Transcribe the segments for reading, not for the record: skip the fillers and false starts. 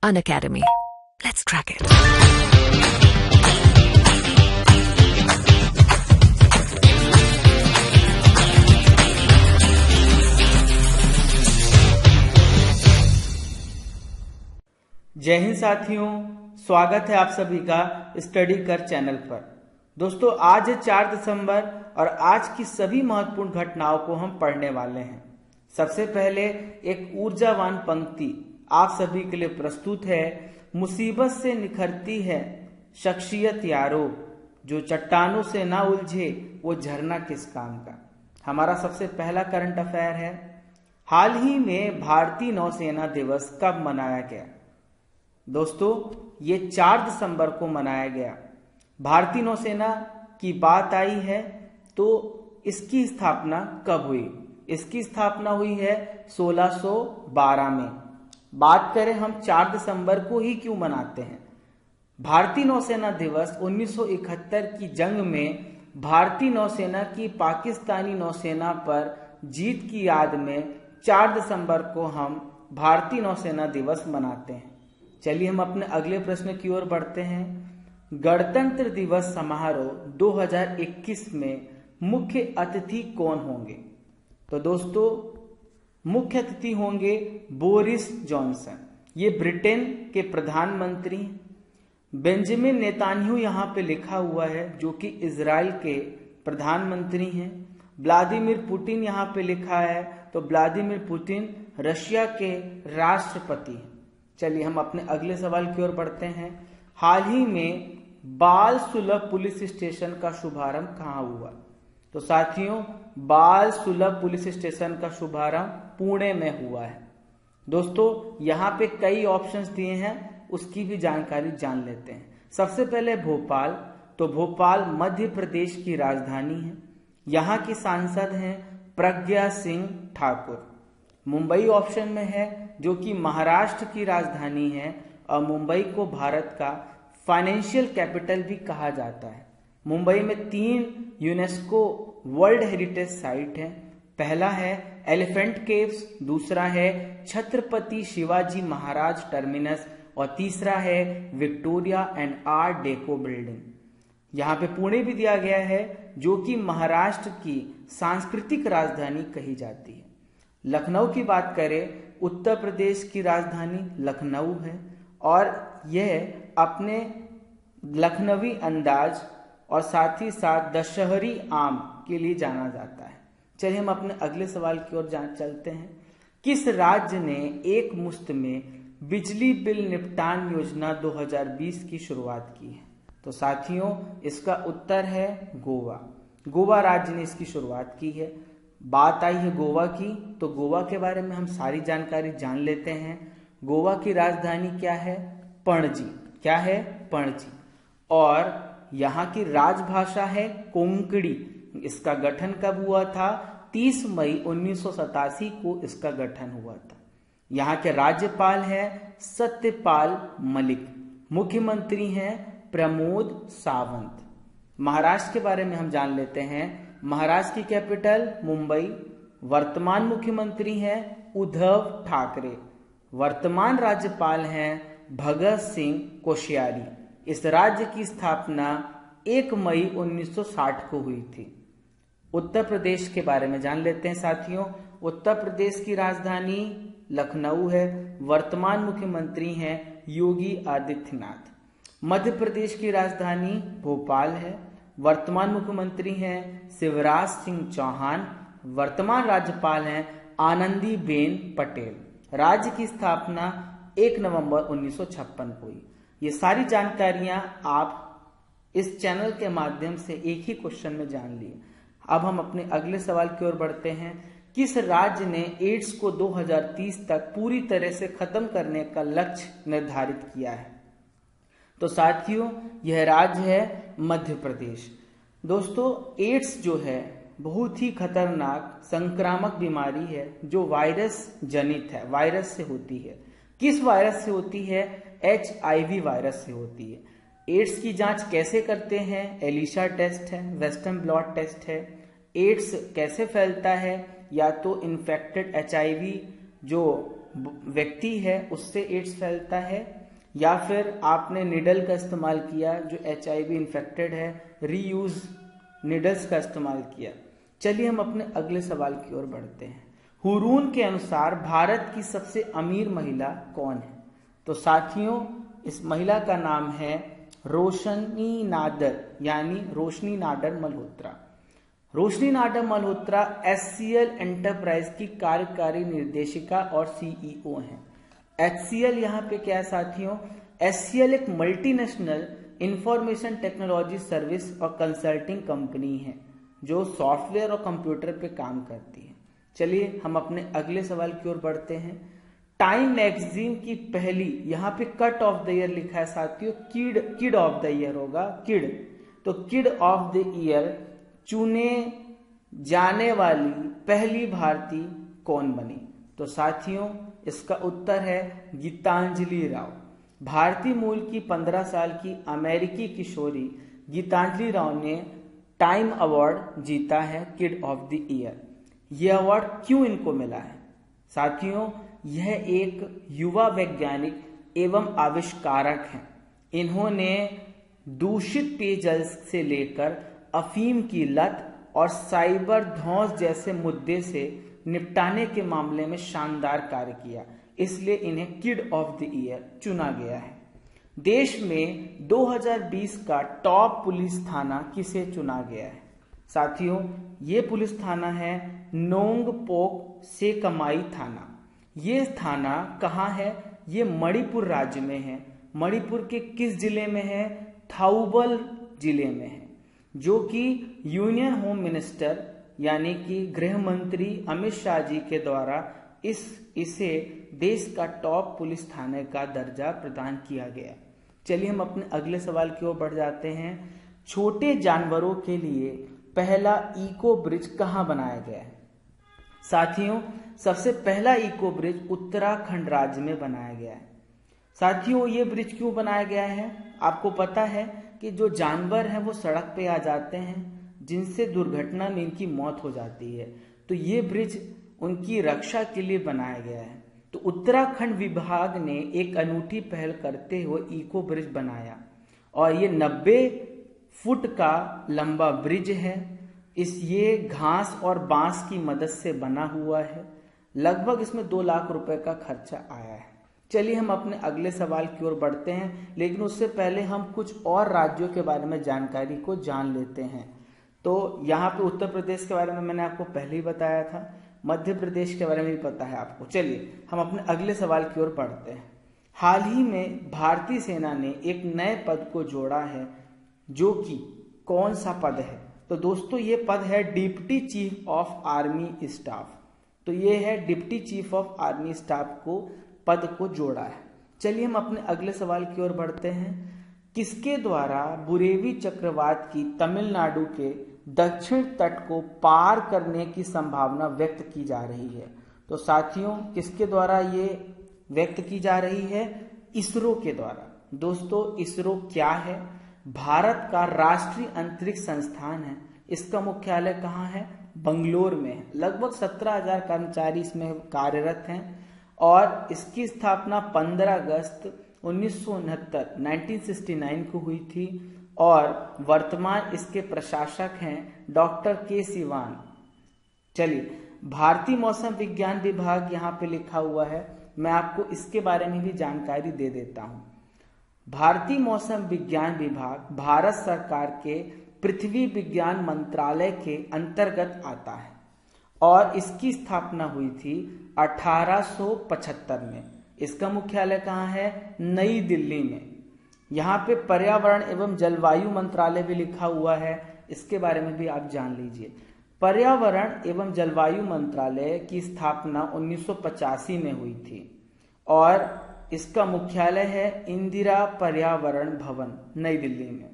Unacademy. Let's crack it. जय हिंद साथियों, स्वागत है आप सभी का स्टडी कर चैनल पर। दोस्तों, आज है 4 दिसंबर और आज की सभी महत्वपूर्ण घटनाओं को हम पढ़ने वाले हैं। सबसे पहले एक ऊर्जावान पंक्ति आप सभी के लिए प्रस्तुत है। मुसीबत से निखरती है शख्सियत यारो, जो चट्टानों से ना उलझे वो झरना किस काम का। हमारा सबसे पहला करंट अफेयर है, हाल ही में भारतीय नौसेना दिवस कब मनाया गया। दोस्तों, ये 4 दिसंबर को मनाया गया। भारतीय नौसेना की बात आई है तो इसकी स्थापना कब हुई? इसकी स्थापना हुई है 1612 में। बात करें हम 4 दिसंबर को ही क्यों मनाते हैं। भारतीय नौसेना दिवस 1971 की जंग में भारतीय नौसेना की पाकिस्तानी नौसेना पर जीत की याद में 4 दिसंबर को हम भारतीय नौसेना दिवस मनाते हैं। चलिए हम अपने अगले प्रश्न की ओर बढ़ते हैं। गणतंत्र दिवस समारोह 2021 में मुख्य अतिथि कौन होंगे? तो दोस्तों, मुख्य अतिथि होंगे बोरिस जॉनसन, ये ब्रिटेन के प्रधानमंत्री। बेंजामिन नेतान्याहू यहाँ पे लिखा हुआ है, जो कि इजराइल के प्रधानमंत्री हैं। व्लादिमीर पुतिन यहाँ पे लिखा है, तो व्लादिमीर पुतिन रशिया के राष्ट्रपति हैं। चलिए हम अपने अगले सवाल की ओर बढ़ते हैं। हाल ही में बाल सुलभ पुलिस स्टेशन का शुभारंभ कहाँ हुआ? तो साथियों, बाल सुलभ पुलिस स्टेशन का शुभारंभ पुणे में हुआ है। दोस्तों, यहाँ पे कई ऑप्शंस दिए हैं, उसकी भी जानकारी जान लेते हैं। सबसे पहले भोपाल, तो भोपाल मध्य प्रदेश की राजधानी है। यहाँ की सांसद हैं प्रज्ञा सिंह ठाकुर। मुंबई ऑप्शन में है, जो कि महाराष्ट्र की राजधानी है और मुंबई को भारत का फाइनेंशियल कैपिटल भी कहा जाता है। मुंबई में 3 यूनेस्को वर्ल्ड हेरिटेज साइट है। पहला है एलिफेंट केव्स, दूसरा है छत्रपति शिवाजी महाराज टर्मिनस और तीसरा है Victoria and art deco building. यहाँ पे पुणे भी दिया गया है, जो कि महाराष्ट्र की सांस्कृतिक राजधानी कही जाती है। लखनऊ की बात करें, उत्तर प्रदेश की राजधानी लखनऊ है और यह अपने लखनवी अंदाज और साथ ही साथ दशहरी आम के लिए जाना जाता है। चलिए हम अपने अगले सवाल की ओर चलते हैं। किस राज्य ने एक मुश्त में बिजली बिल निपटान योजना 2020 की शुरुआत की है? तो साथियों, इसका उत्तर है गोवा। गोवा राज्य ने इसकी शुरुआत की है। बात आई है गोवा की, तो गोवा के बारे में हम सारी जानकारी जान लेते हैं। गोवा की राजधानी क्या है? पणजी। क्या है? पणजी। और यहाँ की राजभाषा है कोंकणी। इसका गठन कब हुआ था? 30 मई 1987 को इसका गठन हुआ था। यहाँ के राज्यपाल हैं सत्यपाल मलिक। मुख्यमंत्री हैं प्रमोद सावंत। महाराष्ट्र के बारे में हम जान लेते हैं। महाराष्ट्र की कैपिटल मुंबई। वर्तमान मुख्यमंत्री हैं उद्धव ठाकरे। वर्तमान राज्यपाल हैं भगत सिंह कोश्यारी। इस राज्य की स्थापना 1 मई 1960 को हुई थी। उत्तर प्रदेश के बारे में जान लेते हैं साथियों। उत्तर प्रदेश की राजधानी लखनऊ है। वर्तमान मुख्यमंत्री हैं योगी आदित्यनाथ। मध्य प्रदेश की राजधानी भोपाल है। वर्तमान मुख्यमंत्री हैं शिवराज सिंह चौहान। वर्तमान राज्यपाल हैं आनंदीबेन पटेल। राज्य की स्थापना 1 नवंबर 1956 को हुई। ये सारी जानकारियां आप इस चैनल के माध्यम से एक ही क्वेश्चन में जान लिए। अब हम अपने अगले सवाल की ओर बढ़ते हैं। किस राज्य ने एड्स को 2030 तक पूरी तरह से खत्म करने का लक्ष्य निर्धारित किया है? तो साथियों, यह राज्य है मध्य प्रदेश। दोस्तों, एड्स जो है बहुत ही खतरनाक संक्रामक बीमारी है, जो वायरस जनित है, वायरस से होती है। किस वायरस से होती है? HIV वायरस से होती है। एड्स की जांच कैसे करते हैं? एलिशा टेस्ट है, वेस्टर्न ब्लॉट टेस्ट है। एड्स कैसे फैलता है? या तो इन्फेक्टेड HIV जो व्यक्ति है उससे एड्स फैलता है, या फिर आपने निडल का इस्तेमाल किया जो HIV इन्फेक्टेड है, रीयूज निडल्स का इस्तेमाल किया। चलिए हम अपने अगले सवाल की ओर बढ़ते हैं। हुरून के अनुसार भारत की सबसे अमीर महिला कौन है? तो साथियों, इस महिला का नाम है रोशनी नाडर, यानी रोशनी नाडर मल्होत्रा। रोशनी नाडर मल्होत्रा HCL एंटरप्राइज की कार्यकारी निर्देशिका और CEO हैं। HCL यहाँ पे क्या है साथियों? HCL एक मल्टीनेशनल इंफॉर्मेशन टेक्नोलॉजी सर्विस और कंसल्टिंग कंपनी है जो सॉफ्टवेयर और कंप्यूटर पे काम करती है। चलिए हम अपने अगले सवाल की ओर बढ़ते हैं। टाइम मैगजीन की पहली, यहाँ पे कट ऑफ द ईयर लिखा है साथियों, किड ऑफ द ईयर होगा, किड। तो किड ऑफ द ईयर चुने जाने वाली पहली भारतीय कौन बनी? तो साथियों इसका उत्तर है गीतांजलि राव। भारतीय मूल की 15 साल की अमेरिकी किशोरी गीतांजलि राव ने टाइम अवार्ड जीता है किड ऑफ द ईयर। यह अवार्ड क्यों इनको मिला है? साथियों यह एक युवा वैज्ञानिक एवं आविष्कारक हैं। इन्होंने दूषित पेयजल से लेकर अफीम की लत और साइबर ध्वंस जैसे मुद्दे से निपटाने के मामले में शानदार कार्य किया, इसलिए इन्हें किड ऑफ द ईयर चुना गया है। देश में 2020 का टॉप पुलिस थाना किसे चुना गया है? साथियों ये पुलिस थाना है नोंगपोक सेकमाई थाना। ये थाना कहाँ है? ये मणिपुर राज्य में है। मणिपुर के किस जिले में है? थाउबल जिले में है, जो कि यूनियन होम मिनिस्टर यानी कि गृह मंत्री अमित शाह जी के द्वारा इसे देश का टॉप पुलिस थाने का दर्जा प्रदान किया गया। चलिए हम अपने अगले सवाल की ओर बढ़ जाते हैं। छोटे जानवरों के लिए पहला इको ब्रिज कहाँ बनाया गया है? साथियों सबसे पहला इको ब्रिज उत्तराखंड राज्य में बनाया गया है। साथियों ये ब्रिज क्यों बनाया गया है? आपको पता है कि जो जानवर हैं वो सड़क पे आ जाते हैं जिनसे दुर्घटना में इनकी मौत हो जाती है, तो ये ब्रिज उनकी रक्षा के लिए बनाया गया है। तो उत्तराखंड विभाग ने एक अनूठी पहल करते हुए इको ब्रिज बनाया और ये 90 फुट का लंबा ब्रिज है। ये घास और बांस की मदद से बना हुआ है। लगभग इसमें 2 लाख रुपए का खर्चा आया है। चलिए हम अपने अगले सवाल की ओर बढ़ते हैं, लेकिन उससे पहले हम कुछ और राज्यों के बारे में जानकारी को जान लेते हैं। तो यहाँ पे उत्तर प्रदेश के बारे में मैंने आपको पहले ही बताया था, मध्य प्रदेश के बारे में भी पता है आपको। चलिए हम अपने अगले सवाल की ओर बढ़ते हैं। हाल ही में भारतीय सेना ने एक नए पद को जोड़ा है, जो कि कौन सा पद है? तो दोस्तों ये पद है deputy chief of army staff. तो ये है deputy chief of army staff को पद को जोड़ा है। चलिए हम अपने अगले सवाल की ओर बढ़ते हैं। किसके द्वारा बुरेवी चक्रवात की तमिलनाडु के दक्षिण तट को पार करने की संभावना व्यक्त की जा रही है? तो साथियों किसके द्वारा ये व्यक्त की जा रही है? इसरो के द्वारा। दोस्तों इसरो क्या है? भारत का राष्ट्रीय अंतरिक्ष संस्थान है। इसका मुख्यालय कहाँ है? बंगलोर में है। लगभग 17,000 कर्मचारी इसमें कार्यरत हैं और इसकी स्थापना 15 अगस्त 1969 को हुई थी और वर्तमान इसके प्रशासक हैं डॉक्टर के सिवान। चलिए भारतीय मौसम विज्ञान विभाग यहाँ पे लिखा हुआ है, मैं आपको इसके बारे में भी जानकारी दे देता हूँ। भारतीय मौसम विज्ञान विभाग भारत सरकार के पृथ्वी विज्ञान मंत्रालय के अंतर्गत आता है और इसकी स्थापना हुई थी 1875 में। इसका मुख्यालय कहाँ है? नई दिल्ली में। यहाँ पे पर्यावरण एवं जलवायु मंत्रालय भी लिखा हुआ है, इसके बारे में भी आप जान लीजिए। पर्यावरण एवं जलवायु मंत्रालय की स्थापना 1985 में हुई थी और इसका मुख्यालय है इंदिरा पर्यावरण भवन नई दिल्ली में।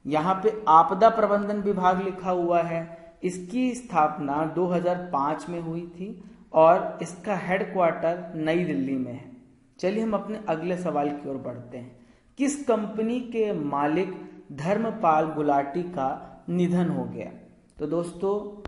यहाँ पे आपदा प्रबंधन विभाग लिखा हुआ है, इसकी स्थापना 2005 में हुई थी और इसका हेडक्वार्टर नई दिल्ली में है। चलिए हम अपने अगले सवाल की ओर बढ़ते हैं। किस कंपनी के मालिक धर्मपाल गुलाटी का निधन हो गया? तो दोस्तों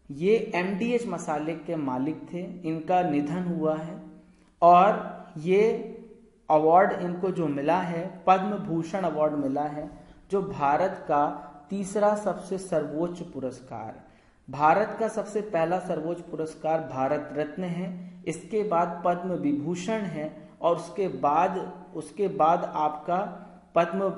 ये MDH मसाले के मालिक थे, इनका निधन हुआ है और ये अवार्ड इनको जो मिला है, पद्म भूषण अवार्ड मिला है, जो भारत का तीसरा सबसे सर्वोच्च पुरस्कार। भारत का सबसे पहला सर्वोच्च पुरस्कार भारत रत्न है, इसके बाद पद्म विभूषण है और उसके बाद आपका पद्म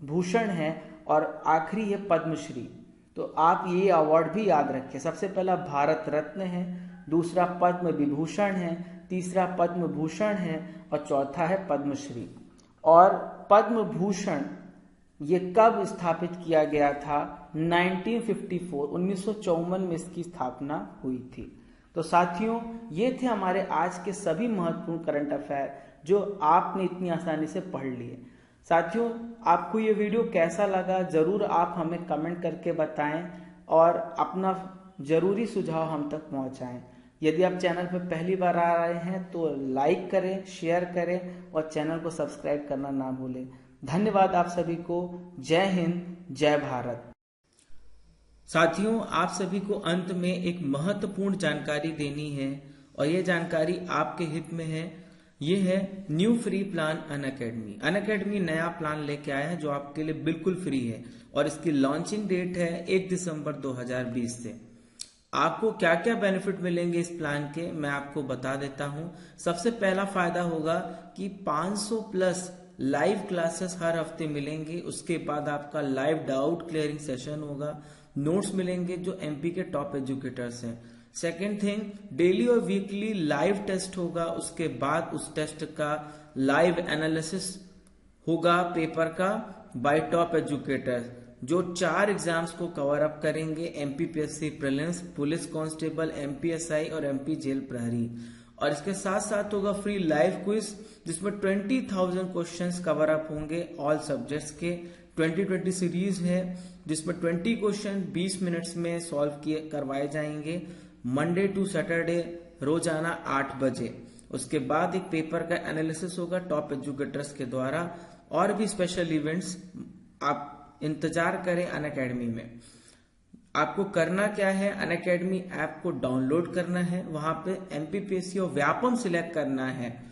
भूषण है और आखिरी है पद्मश्री। तो आप ये अवार्ड भी याद रखें, सबसे पहला भारत रत्न है, दूसरा पद्म विभूषण है, तीसरा पद्म भूषण है और चौथा है पद्मश्री। और पद्म भूषण ये कब स्थापित किया गया था? 1954 में इसकी स्थापना हुई थी। तो साथियों, ये थे हमारे आज के सभी महत्वपूर्ण करंट अफेयर जो आपने इतनी आसानी से पढ़ लिए। साथियों, आपको ये वीडियो कैसा लगा जरूर आप हमें कमेंट करके बताएं और अपना जरूरी सुझाव हम तक पहुंचाएं। यदि आप चैनल पर पहली बार आ रहे हैं तो लाइक करें, शेयर करें और चैनल को सब्सक्राइब करना ना भूलें। धन्यवाद आप सभी को। जय हिंद, जय भारत। साथियों, आप सभी को अंत में एक महत्वपूर्ण जानकारी देनी है और यह जानकारी आपके हित में है। ये है new free plan Unacademy. Unacademy नया प्लान लेके आया है जो आपके लिए बिल्कुल फ्री है और इसकी लॉन्चिंग डेट है 1 दिसंबर 2020 से। आपको क्या क्या बेनिफिट मिलेंगे इस प्लान के, मैं आपको बता देता हूं। सबसे पहला फायदा होगा कि 500 प्लस लाइव क्लासेस हर हफ्ते मिलेंगे। उसके बाद आपका लाइव डाउट क्लियरिंग सेशन होगा, नोट्स मिलेंगे जो एमपी के टॉप एजुकेटर्स हैं। सेकेंड थिंग, डेली और वीकली लाइव टेस्ट होगा। उसके बाद उस टेस्ट का लाइव एनालिसिस होगा पेपर का बाय टॉप एजुकेटर्स, जो 4 एग्जाम्स को कवर अप करेंगे: MPPSC prelims, police constable, MPSI और एमपी जेल प्रहरी। और इसके साथ साथ होगा फ्री लाइव क्विज जिसमें 20,000 क्वेश्चंस कवर अप होंगे ऑल सब्जेक्ट्स के। 2020 सीरीज है जिसमें 20 क्वेश्चन 20 मिनट्स में सॉल्व करवाए जाएंगे, मंडे टू सैटरडे रोजाना 8 बजे। उसके बाद एक पेपर का एनालिसिस होगा टॉप एजुकेटर्स के द्वारा। और भी स्पेशल इवेंट्स आप इंतजार करें अनअकैडमी में। आपको करना क्या है, अनअकैडमी ऐप को डाउनलोड करना है, वहां पे एमपीपीएससी और व्यापम सिलेक्ट करना है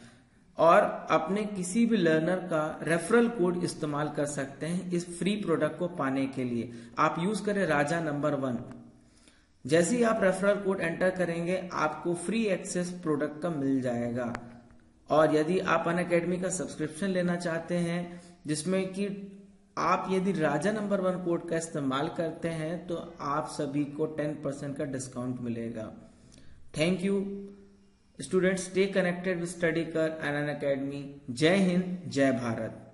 और अपने किसी भी लर्नर का रेफरल कोड इस्तेमाल कर सकते हैं इस फ्री प्रोडक्ट को पाने के लिए। आप यूज करें राजा नंबर 1। जैसे ही आप रेफरल कोड एंटर करेंगे आपको फ्री एक्सेस प्रोडक्ट का मिल जाएगा। और यदि आप अनअकैडमी का सब्सक्रिप्शन लेना चाहते हैं जिसमें कि आप यदि राजा नंबर 1 कोड का इस्तेमाल करते हैं तो आप सभी को 10% का डिस्काउंट मिलेगा। Thank you students, stay connected with study कर एंड अनअकैडमी। जय हिंद, जय भारत।